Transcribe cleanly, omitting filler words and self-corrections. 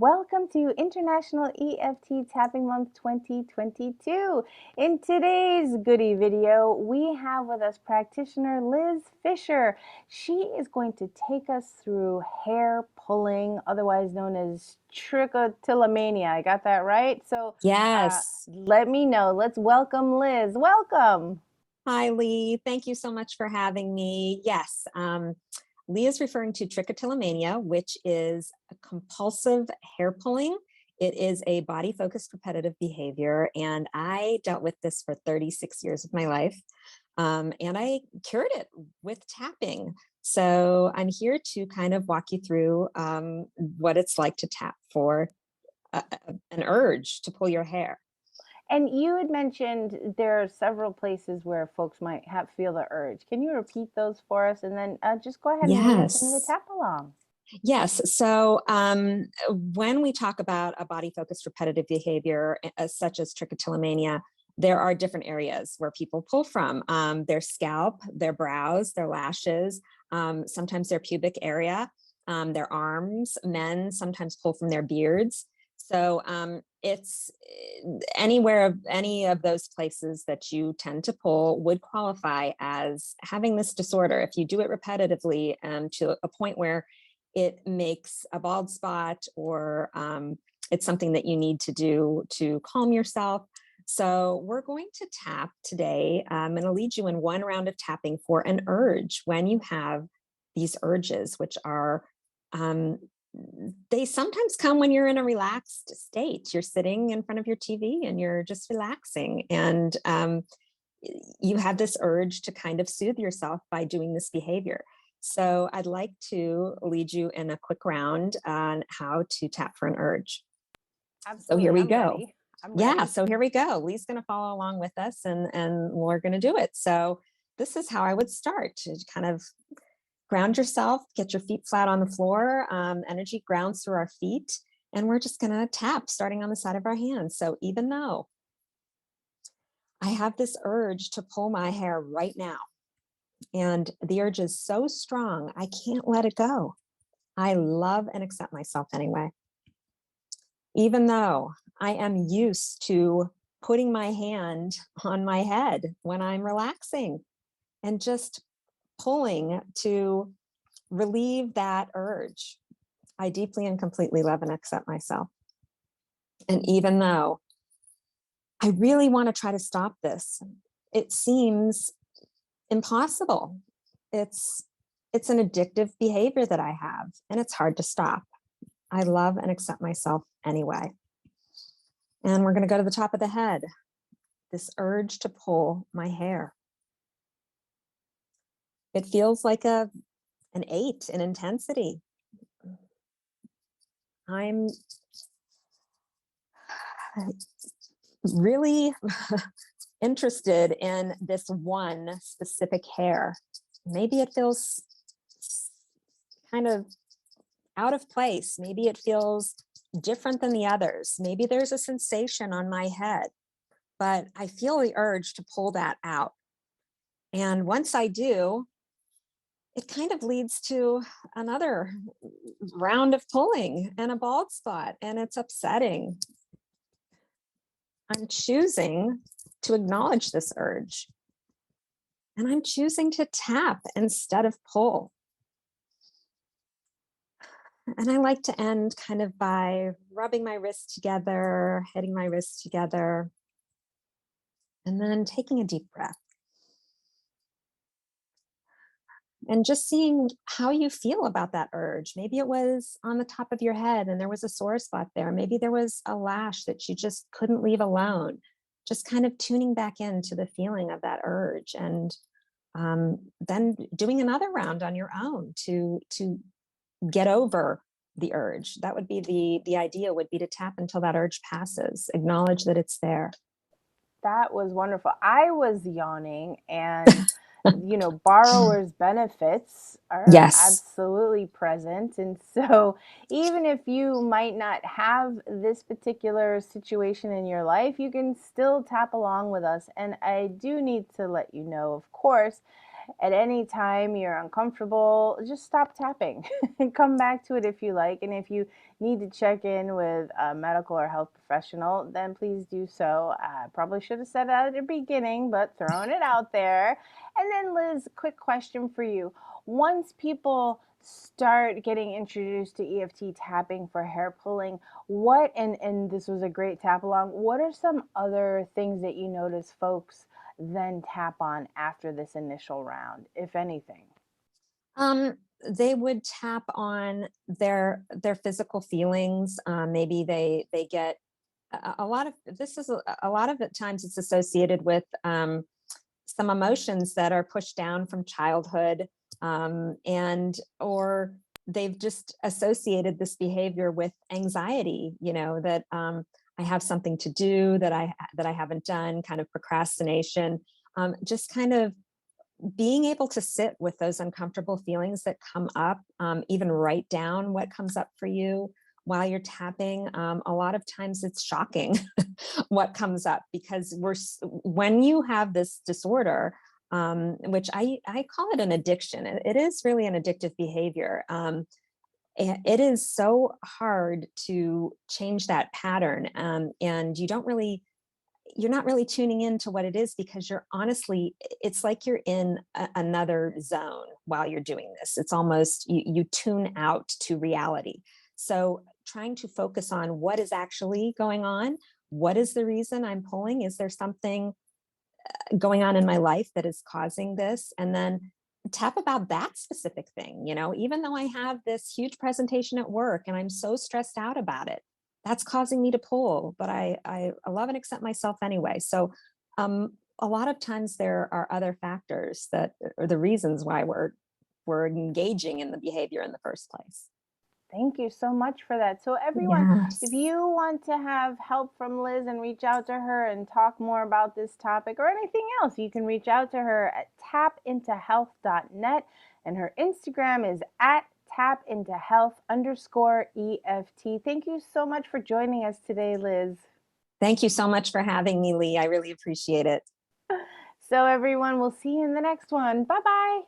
Welcome to International EFT Tapping Month 2022. In today's goodie video, we have with us practitioner Liz Fisher. She is going to take us through hair pulling, otherwise known as trichotillomania. I got that right? Yes. Let me know. Let's welcome Liz. Welcome. Hi, Lee. Thank you so much for having me. Yes, Lee is referring to trichotillomania, which is a compulsive hair pulling. It is a body-focused repetitive behavior, and I dealt with this for 36 years of my life, and I cured it with tapping. So I'm here to kind of walk you through what it's like to tap for an urge to pull your hair. And you had mentioned there are several places where folks might have feel the urge. Can you repeat those for us, and then just go ahead and lead us into the Yes. tap along? Yes. So when we talk about a body focused repetitive behavior, such as trichotillomania, there are different areas where people pull from their scalp, their brows, their lashes, sometimes their pubic area, their arms. Men sometimes pull from their beards. So it's anywhere of any of those places that you tend to pull would qualify as having this disorder. If you do it repetitively to a point where it makes a bald spot or it's something that you need to do to calm yourself. So we're going to tap today. I'm going to lead you in one round of tapping for an urge when you have these urges, which are, they sometimes come when you're in a relaxed state. You're sitting in front of your TV and you're just relaxing. And you have this urge to kind of soothe yourself by doing this behavior. So I'd like to lead you in a quick round on how to tap for an urge. So here Absolutely, we I'm go. ready. I'm Yeah, ready. so here we go. Lee's going to follow along with us and we're going to do it. So this is how I would start to kind of ground yourself, get your feet flat on the floor. Energy grounds through our feet. And we're just going to tap starting on the side of our hands. So even though I have this urge to pull my hair right now, and the urge is so strong, I can't let it go. I love and accept myself anyway. Even though I am used to putting my hand on my head when I'm relaxing and just pulling to relieve that urge, I deeply and completely love and accept myself. And even though I really want to try to stop this, it seems impossible. It's it's an addictive behavior that I have, and it's hard to stop. I love and accept myself anyway. And we're going to go to the top of the head. This urge to pull my hair. It feels like an 8 in intensity. I'm really interested in this one specific hair. Maybe it feels kind of out of place. Maybe it feels different than the others. Maybe there's a sensation on my head, but I feel the urge to pull that out. And once I do, it kind of leads to another round of pulling and a bald spot, and it's upsetting. I'm choosing to acknowledge this urge, and I'm choosing to tap instead of pull. And I like to end kind of by rubbing my wrists together, hitting my wrists together, and then taking a deep breath. And just seeing how you feel about that urge. Maybe it was on the top of your head and there was a sore spot there. Maybe there was a lash that you just couldn't leave alone. Just kind of tuning back into the feeling of that urge, and then doing another round on your own to get over the urge. That would be the idea would be to tap until that urge passes. Acknowledge that it's there. That was wonderful. I was yawning, and borrower's benefits are Yes. absolutely present. And so, even if you might not have this particular situation in your life, you can still tap along with us. And I do need to let you know, of course, at any time you're uncomfortable, just stop tapping and come back to it if you like. And if you need to check in with a medical or health professional, then please do so. Probably should have said that at the beginning, but throwing it out there. And then, Liz, quick question for you. Once people start getting introduced to EFT tapping for hair pulling, what, and this was a great tap along, what are some other things that you notice folks then tap on after this initial round, if anything? They would tap on their physical feelings. Maybe they get a lot of this is a lot of the times it's associated with some emotions that are pushed down from childhood, and or they've just associated this behavior with anxiety. That I have something to do that I haven't done, kind of procrastination. Just kind of being able to sit with those uncomfortable feelings that come up, even write down what comes up for you while you're tapping. A lot of times it's shocking what comes up, because when you have this disorder, which I call it an addiction. It is really an addictive behavior. It is so hard to change that pattern, and you're not really tuning into what it is, because it's like you're in another zone while you're doing this. It's almost you tune out to reality. So trying to focus on what is actually going on. What is the reason I'm pulling? Is there something going on in my life that is causing this? And then tap about that specific thing. Even though I have this huge presentation at work and I'm so stressed out about it, that's causing me to pull, but I love and accept myself anyway. So a lot of times there are other factors that are the reasons why we're engaging in the behavior in the first place. Thank you so much for that. So, everyone, if Yes. you want to have help from Liz and reach out to her and talk more about this topic or anything else, you can reach out to her at tapintohealth.net. And her Instagram is at tapintohealth_EFT. Thank you so much for joining us today, Liz. Thank you so much for having me, Lee. I really appreciate it. So, everyone, we'll see you in the next one. Bye bye.